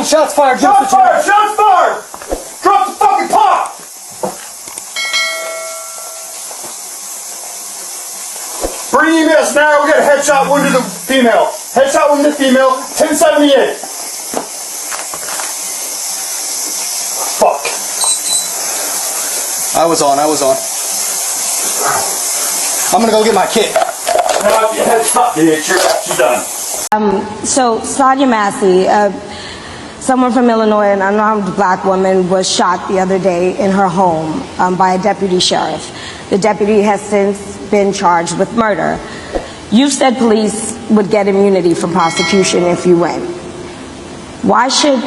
shots fired! Shots fired! Shots fired! Drop the fucking pot! Bring emails now. We got a headshot wound to the female. Headshot wound to the female. 1078. Fuck. I was on. I'm gonna go get my kit. No, headshot, bitch. You're done. So Sonya Massey, someone from Illinois, an unarmed black woman, was shot the other day in her home by a deputy sheriff. The deputy has since been charged with murder. You've said police would get immunity from prosecution if you win. Why should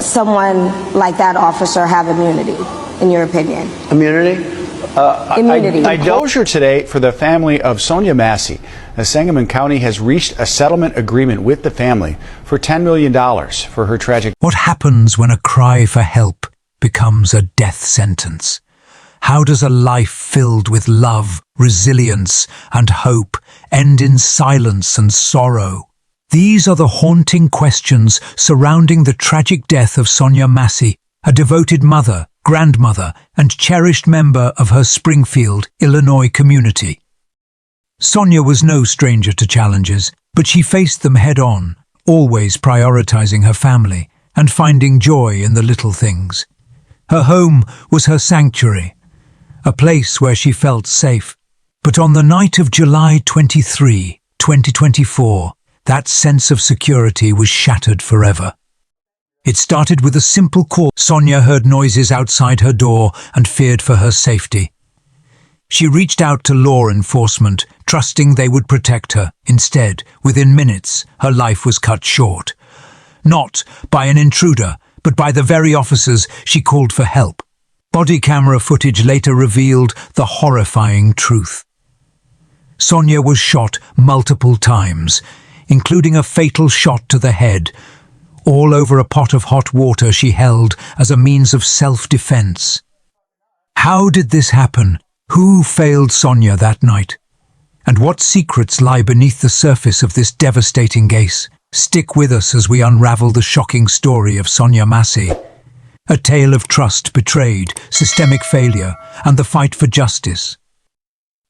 someone like that officer have immunity, in your opinion? Immunity? Immunity. Closure today for the family of Sonya Massey, as Sangamon County has reached a settlement agreement with the family for $10 million for her tragic. What happens when a cry for help becomes a death sentence? How does a life filled with love, resilience, and hope end in silence and sorrow? These are the haunting questions surrounding the tragic death of Sonya Massey, a devoted mother, grandmother, and cherished member of her Springfield, Illinois community. Sonya was no stranger to challenges, but she faced them head-on, always prioritizing her family and finding joy in the little things. Her home was her sanctuary, a place where she felt safe. But on the night of July 23, 2024, that sense of security was shattered forever. It started with a simple call. Sonya heard noises outside her door and feared for her safety. She reached out to law enforcement, trusting they would protect her. Instead, within minutes, her life was cut short. Not by an intruder, but by the very officers she called for help. Body camera footage later revealed the horrifying truth. Sonya was shot multiple times, including a fatal shot to the head, all over a pot of hot water she held as a means of self-defense. How did this happen? Who failed Sonya that night? And what secrets lie beneath the surface of this devastating case? Stick with us as we unravel the shocking story of Sonya Massey. A tale of trust betrayed, systemic failure, and the fight for justice.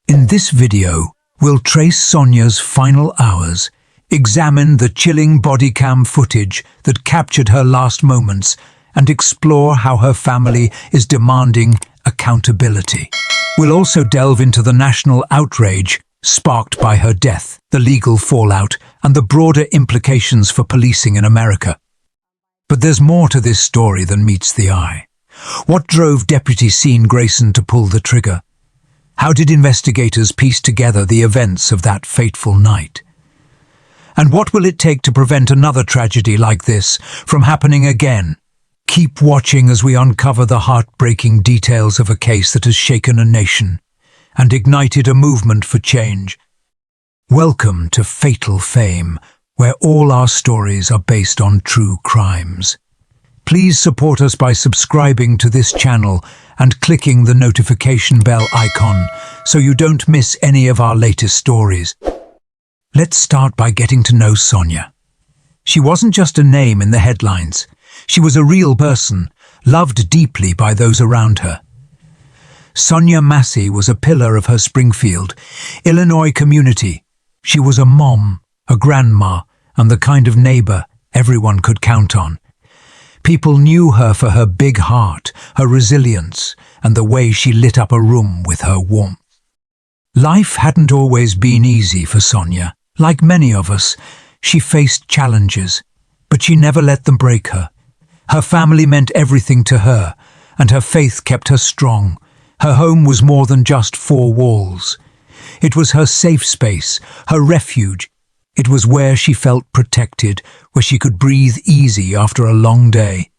In this video, we'll trace Sonya's final hours, examine the chilling body cam footage that captured her last moments, and explore how her family is demanding accountability. We'll also delve into the national outrage sparked by her death, the legal fallout, and the broader implications for policing in America. But there's more to this story than meets the eye. What drove Deputy Sean Grayson to pull the trigger? How did investigators piece together the events of that fateful night? And what will it take to prevent another tragedy like this from happening again? Keep watching as we uncover the heartbreaking details of a case that has shaken a nation and ignited a movement for change. Welcome to Fatal Fame, where all our stories are based on true crimes. Please support us by subscribing to this channel and clicking the notification bell icon so you don't miss any of our latest stories. Let's start by getting to know Sonya. She wasn't just a name in the headlines. She was a real person, loved deeply by those around her. Sonya Massey was a pillar of her Springfield, Illinois community. She was a mom, a grandma, and the kind of neighbor everyone could count on. People knew her for her big heart, her resilience, and the way she lit up a room with her warmth. Life hadn't always been easy for Sonya. Like many of us, she faced challenges, but she never let them break her. Her family meant everything to her, and her faith kept her strong. Her home was more than just four walls. It was her safe space, her refuge. It was where she felt protected, where she could breathe easy after a long day.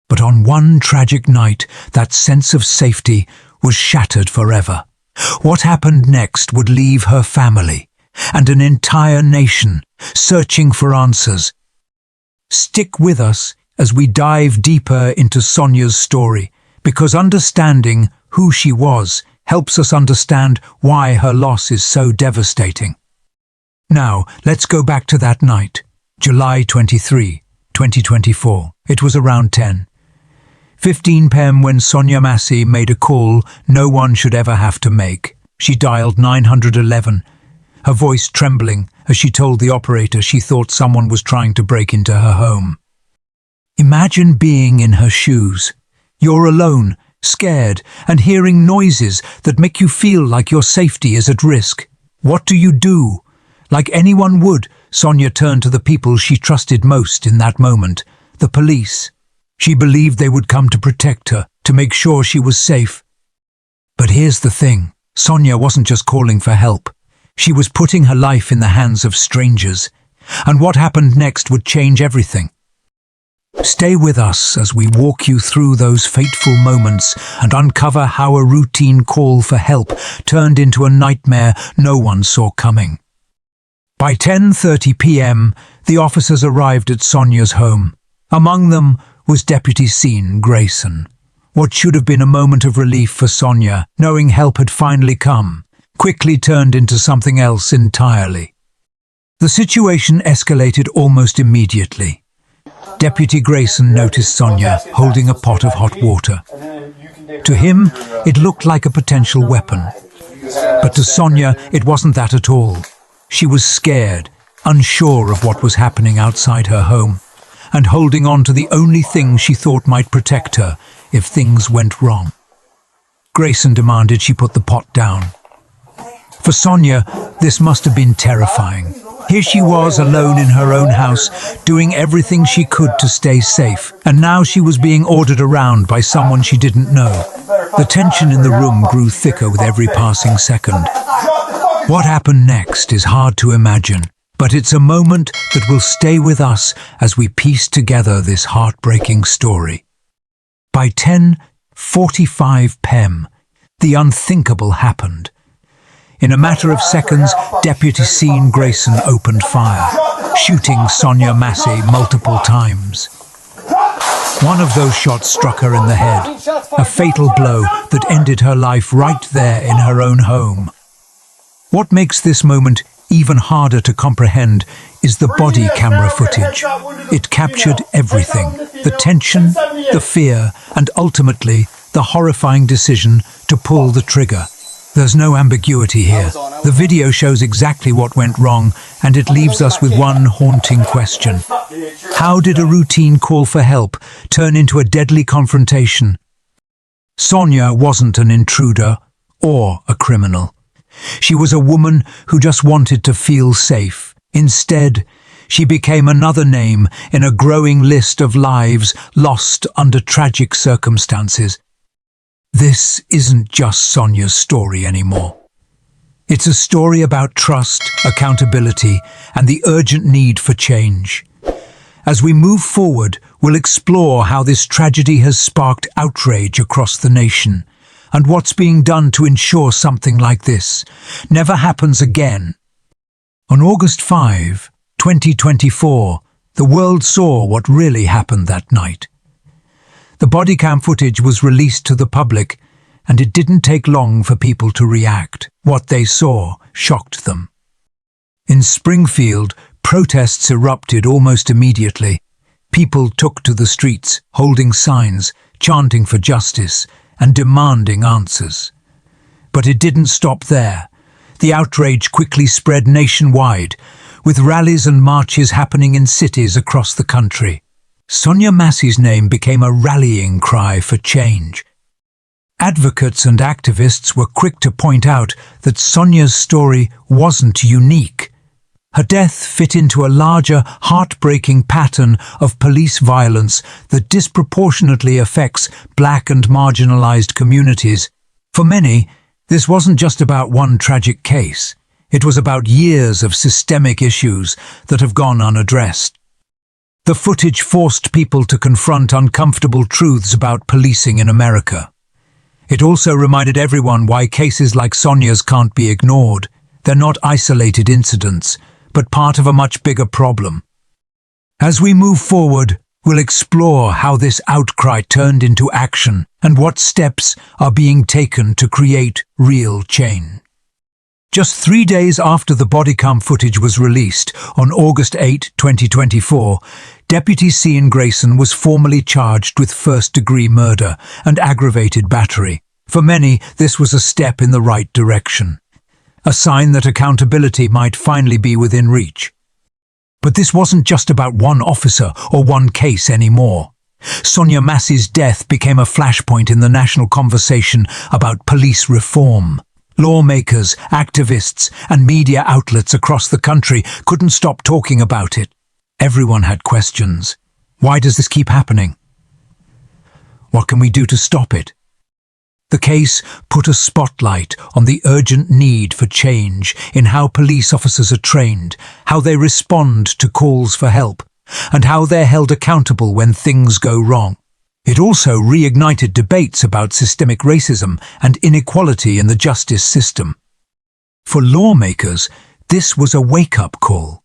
But on one tragic night, that sense of safety was shattered forever. What happened next would leave her family and an entire nation searching for answers. Stick with us as we dive deeper into Sonya's story, because understanding who she was helps us understand why her loss is so devastating. Now, let's go back to that night, July 23, 2024. It was around 10:15 p.m. when Sonya Massey made a call no one should ever have to make. She dialed 911, her voice trembling as she told the operator she thought someone was trying to break into her home. Imagine being in her shoes. You're alone, scared, and hearing noises that make you feel like your safety is at risk. What do you do? Like anyone would, Sonya turned to the people she trusted most in that moment, the police. She believed they would come to protect her, to make sure she was safe. But here's the thing, Sonya wasn't just calling for help. She was putting her life in the hands of strangers, and what happened next would change everything. Stay with us as we walk you through those fateful moments and uncover how a routine call for help turned into a nightmare no one saw coming. By 10:30 p.m., the officers arrived at Sonya's home. Among them was Deputy Sean Grayson. What should have been a moment of relief for Sonya, knowing help had finally come, quickly turned into something else entirely. The situation escalated almost immediately. Deputy Grayson noticed Sonya holding a pot of hot water. To him, it looked like a potential weapon. But to Sonya, it wasn't that at all. She was scared, unsure of what was happening outside her home, and holding on to the only thing she thought might protect her if things went wrong. Grayson demanded she put the pot down. For Sonya, this must have been terrifying. Here she was alone in her own house, doing everything she could to stay safe, and now she was being ordered around by someone she didn't know. The tension in the room grew thicker with every passing second. What happened next is hard to imagine, but it's a moment that will stay with us as we piece together this heartbreaking story. By 10:45 p.m., the unthinkable happened. In a matter of seconds, Deputy Sean Grayson opened fire, shooting Sonya Massey multiple times. One of those shots struck her in the head, a fatal blow that ended her life right there in her own home. What makes this moment even harder to comprehend is the body camera footage. It captured everything, the tension, the fear, and ultimately the horrifying decision to pull the trigger. There's no ambiguity here. The video shows exactly what went wrong, and it leaves us with one haunting question. How did a routine call for help turn into a deadly confrontation? Sonya wasn't an intruder or a criminal. She was a woman who just wanted to feel safe. Instead, she became another name in a growing list of lives lost under tragic circumstances. This isn't just Sonya's story anymore. It's a story about trust, accountability, and the urgent need for change. As we move forward, we'll explore how this tragedy has sparked outrage across the nation, and what's being done to ensure something like this never happens again. On August 5, 2024, the world saw what really happened that night. The body cam footage was released to the public, and it didn't take long for people to react. What they saw shocked them. In Springfield, protests erupted almost immediately. People took to the streets, holding signs, chanting for justice, and demanding answers. But it didn't stop there. The outrage quickly spread nationwide, with rallies and marches happening in cities across the country. Sonya Massey's name became a rallying cry for change. Advocates and activists were quick to point out that Sonya's story wasn't unique. Her death fit into a larger, heartbreaking pattern of police violence that disproportionately affects Black and marginalized communities. For many, this wasn't just about one tragic case. It was about years of systemic issues that have gone unaddressed. The footage forced people to confront uncomfortable truths about policing in America. It also reminded everyone why cases like Sonya's can't be ignored. They're not isolated incidents, but part of a much bigger problem. As we move forward, we'll explore how this outcry turned into action and what steps are being taken to create real change. Just 3 days after the body cam footage was released, on August 8, 2024, Deputy Cian Grayson was formally charged with first-degree murder and aggravated battery. For many, this was a step in the right direction, a sign that accountability might finally be within reach. But this wasn't just about one officer or one case anymore. Sonya Massey's death became a flashpoint in the national conversation about police reform. Lawmakers, activists, and media outlets across the country couldn't stop talking about it. Everyone had questions. Why does this keep happening? What can we do to stop it? The case put a spotlight on the urgent need for change in how police officers are trained, how they respond to calls for help, and how they're held accountable when things go wrong. It also reignited debates about systemic racism and inequality in the justice system. For lawmakers, this was a wake-up call.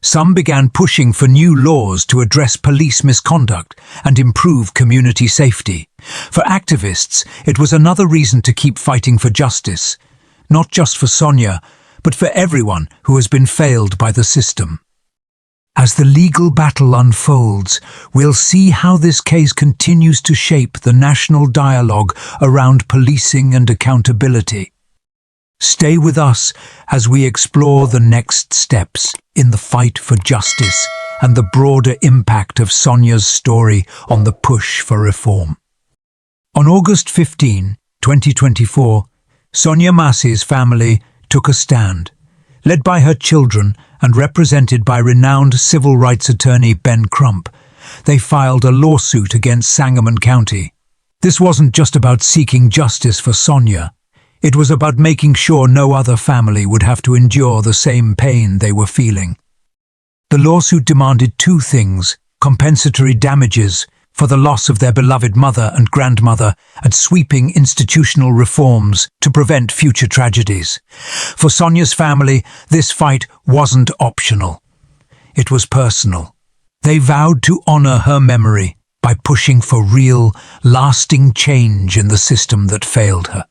Some began pushing for new laws to address police misconduct and improve community safety. For activists, it was another reason to keep fighting for justice, not just for Sonya, but for everyone who has been failed by the system. As the legal battle unfolds, we'll see how this case continues to shape the national dialogue around policing and accountability. Stay with us as we explore the next steps in the fight for justice and the broader impact of Sonya's story on the push for reform. On August 15, 2024, Sonya Massey's family took a stand. Led by her children and represented by renowned civil rights attorney Ben Crump, they filed a lawsuit against Sangamon County. This wasn't just about seeking justice for Sonya. It was about making sure no other family would have to endure the same pain they were feeling. The lawsuit demanded two things: compensatory damages for the loss of their beloved mother and grandmother, and sweeping institutional reforms to prevent future tragedies. For Sonya's family, this fight wasn't optional. It was personal. They vowed to honor her memory by pushing for real, lasting change in the system that failed her.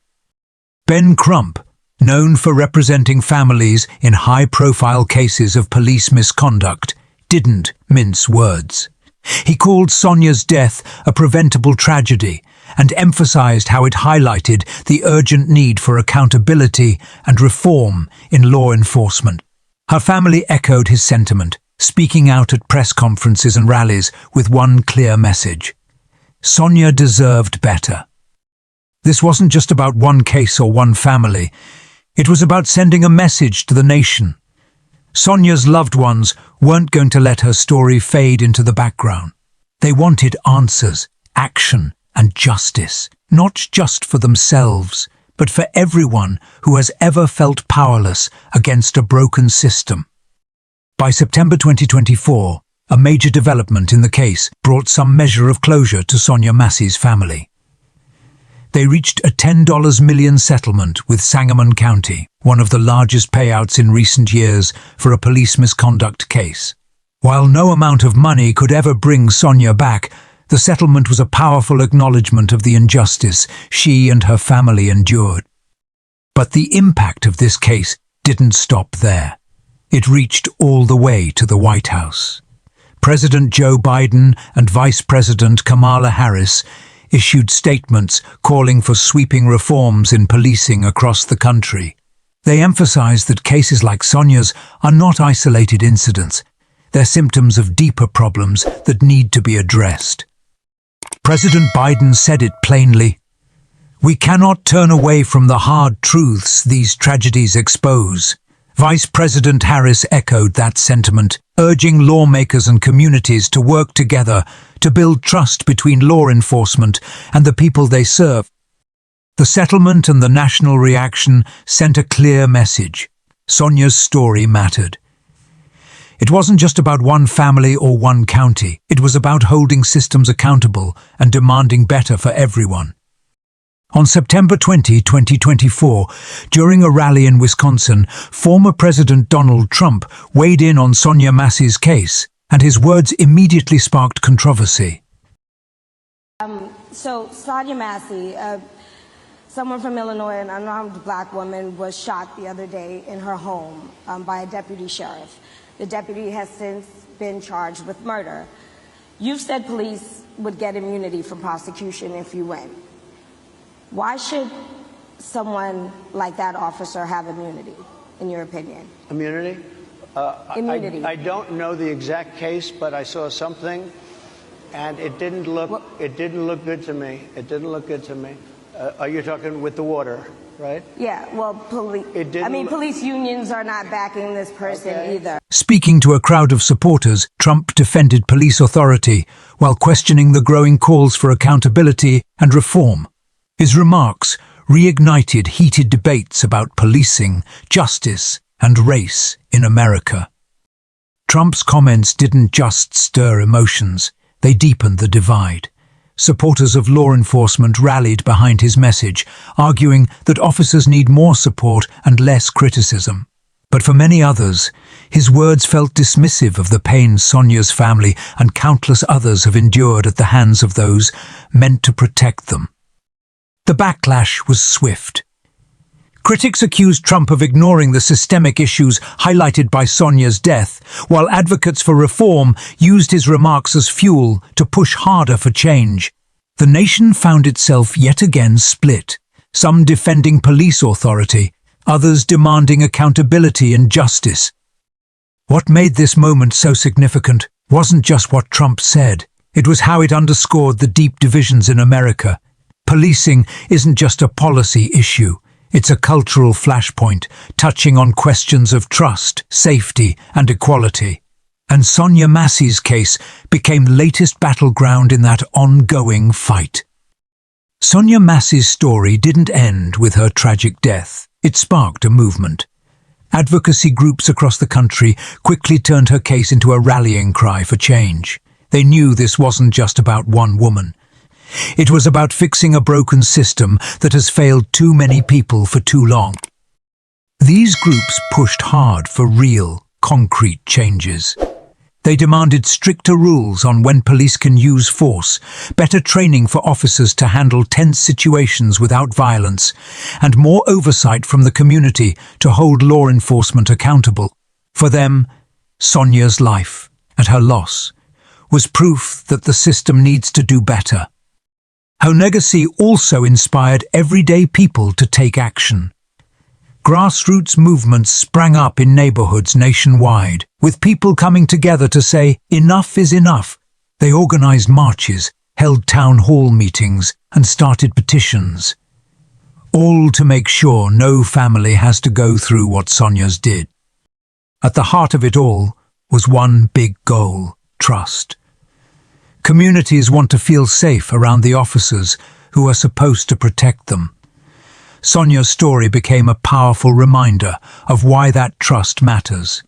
Ben Crump, known for representing families in high-profile cases of police misconduct, didn't mince words. He called Sonya's death a preventable tragedy and emphasized how it highlighted the urgent need for accountability and reform in law enforcement. Her family echoed his sentiment, speaking out at press conferences and rallies with one clear message: Sonya deserved better. This wasn't just about one case or one family. It was about sending a message to the nation. Sonya's loved ones weren't going to let her story fade into the background. They wanted answers, action, and justice, not just for themselves, but for everyone who has ever felt powerless against a broken system. By September 2024, a major development in the case brought some measure of closure to Sonya Massey's family. They reached a $10 million settlement with Sangamon County, one of the largest payouts in recent years for a police misconduct case. While no amount of money could ever bring Sonya back, the settlement was a powerful acknowledgement of the injustice she and her family endured. But the impact of this case didn't stop there. It reached all the way to the White House. President Joe Biden and Vice President Kamala Harris issued statements calling for sweeping reforms in policing across the country. They emphasized that cases like Sonya's are not isolated incidents. They're symptoms of deeper problems that need to be addressed. President Biden said it plainly: "We cannot turn away from the hard truths these tragedies expose." Vice President Harris echoed that sentiment, urging lawmakers and communities to work together to build trust between law enforcement and the people they serve. The settlement and the national reaction sent a clear message: Sonya's story mattered. It wasn't just about one family or one county. It was about holding systems accountable and demanding better for everyone. On September 20, 2024, during a rally in Wisconsin, former President Donald Trump weighed in on Sonya Massey's case, and his words immediately sparked controversy. So Sonya Massey, Someone from Illinois, an unarmed black woman, was shot the other day in her home by a deputy sheriff. The deputy has since been charged with murder. You've said police would get immunity from prosecution if you win. Why should someone like that officer have immunity, in your opinion? Immunity? Immunity. I don't know the exact case, but I saw something, and it didn't look good to me. It didn't look good to me. Are you talking with the water, right? Yeah, well, police unions are not backing this person either. Speaking to a crowd of supporters, Trump defended police authority while questioning the growing calls for accountability and reform. His remarks reignited heated debates about policing, justice, and race in America. Trump's comments didn't just stir emotions, they deepened the divide. Supporters of law enforcement rallied behind his message, arguing that officers need more support and less criticism. But for many others, his words felt dismissive of the pain Sonya's family and countless others have endured at the hands of those meant to protect them. The backlash was swift. Critics accused Trump of ignoring the systemic issues highlighted by Sonya's death, while advocates for reform used his remarks as fuel to push harder for change. The nation found itself yet again split, some defending police authority, others demanding accountability and justice. What made this moment so significant wasn't just what Trump said, it was how it underscored the deep divisions in America. Policing isn't just a policy issue. It's a cultural flashpoint, touching on questions of trust, safety, and equality. And Sonya Massey's case became the latest battleground in that ongoing fight. Sonya Massey's story didn't end with her tragic death. It sparked a movement. Advocacy groups across the country quickly turned her case into a rallying cry for change. They knew this wasn't just about one woman. It was about fixing a broken system that has failed too many people for too long. These groups pushed hard for real, concrete changes. They demanded stricter rules on when police can use force, better training for officers to handle tense situations without violence, and more oversight from the community to hold law enforcement accountable. For them, Sonya's life and her loss was proof that the system needs to do better. Her legacy also inspired everyday people to take action. Grassroots movements sprang up in neighborhoods nationwide, with people coming together to say, "Enough is enough." They organized marches, held town hall meetings, and started petitions. All to make sure no family has to go through what Sonya's did. At the heart of it all was one big goal: trust. Communities want to feel safe around the officers who are supposed to protect them. Sonya's story became a powerful reminder of why that trust matters,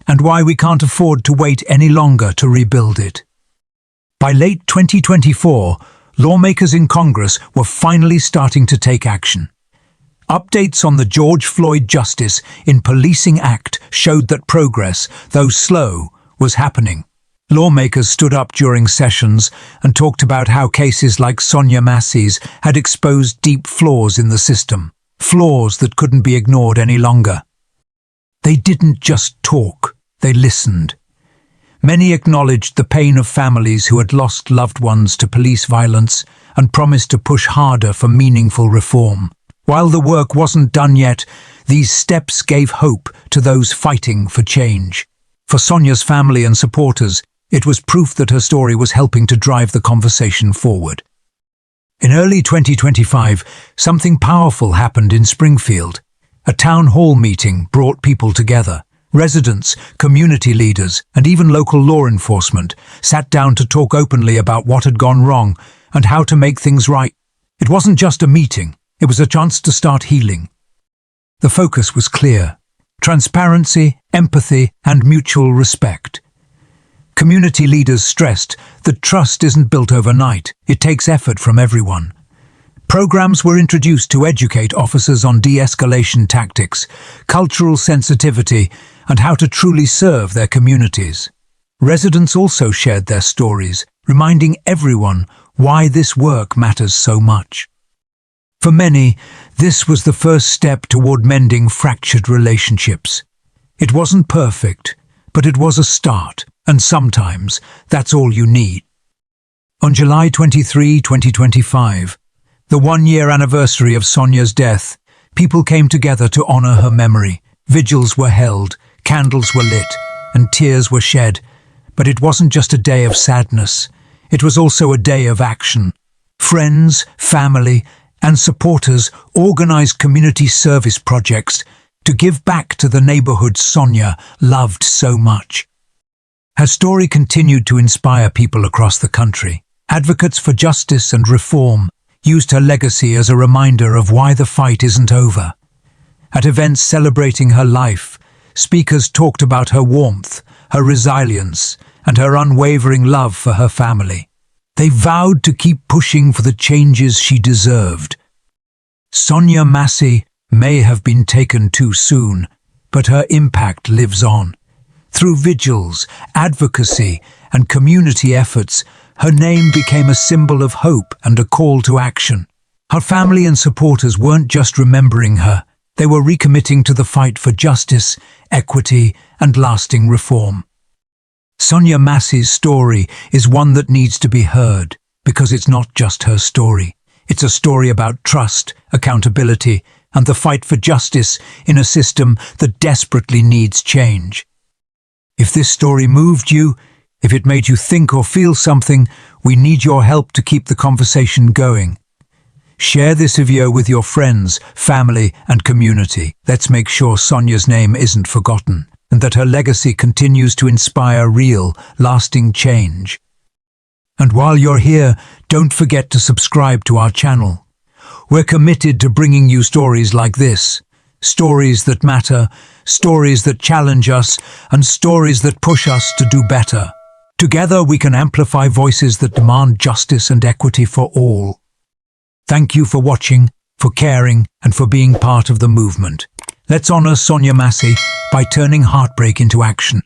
and why we can't afford to wait any longer to rebuild it. By late 2024, lawmakers in Congress were finally starting to take action. Updates on the George Floyd Justice in Policing Act showed that progress, though slow, was happening. Lawmakers stood up during sessions and talked about how cases like Sonya Massey's had exposed deep flaws in the system, flaws that couldn't be ignored any longer. They didn't just talk, they listened. Many acknowledged the pain of families who had lost loved ones to police violence and promised to push harder for meaningful reform. While the work wasn't done yet, these steps gave hope to those fighting for change. For Sonya's family and supporters, it was proof that her story was helping to drive the conversation forward. In early 2025, something powerful happened in Springfield. A town hall meeting brought people together. Residents, community leaders, and even local law enforcement sat down to talk openly about what had gone wrong and how to make things right. It wasn't just a meeting, it was a chance to start healing. The focus was clear: transparency, empathy, and mutual respect. Community leaders stressed that trust isn't built overnight, it takes effort from everyone. Programs were introduced to educate officers on de-escalation tactics, cultural sensitivity, and how to truly serve their communities. Residents also shared their stories, reminding everyone why this work matters so much. For many, this was the first step toward mending fractured relationships. It wasn't perfect, but it was a start, and sometimes that's all you need. On July 23, 2025, the one-year anniversary of Sonya's death, people came together to honor her memory. Vigils were held, candles were lit, and tears were shed. But it wasn't just a day of sadness. It was also a day of action. Friends, family, and supporters organized community service projects to give back to the neighborhood Sonya loved so much. Her story continued to inspire people across the country. Advocates for justice and reform used her legacy as a reminder of why the fight isn't over. At events celebrating her life, speakers talked about her warmth, her resilience, and her unwavering love for her family. They vowed to keep pushing for the changes she deserved. Sonya Massey may have been taken too soon, but her impact lives on. Through vigils, advocacy, and community efforts, her name became a symbol of hope and a call to action. Her family and supporters weren't just remembering her, they were recommitting to the fight for justice, equity, and lasting reform. Sonya Massey's story is one that needs to be heard, because it's not just her story. It's a story about trust, accountability, and the fight for justice in a system that desperately needs change. If this story moved you, if it made you think or feel something, we need your help to keep the conversation going. Share this video with your friends, family, and community. Let's make sure Sonya's name isn't forgotten, and that her legacy continues to inspire real, lasting change. And while you're here, don't forget to subscribe to our channel. We're committed to bringing you stories like this. Stories that matter, stories that challenge us, and stories that push us to do better. Together we can amplify voices that demand justice and equity for all. Thank you for watching, for caring, and for being part of the movement. Let's honor Sonya Massey by turning heartbreak into action.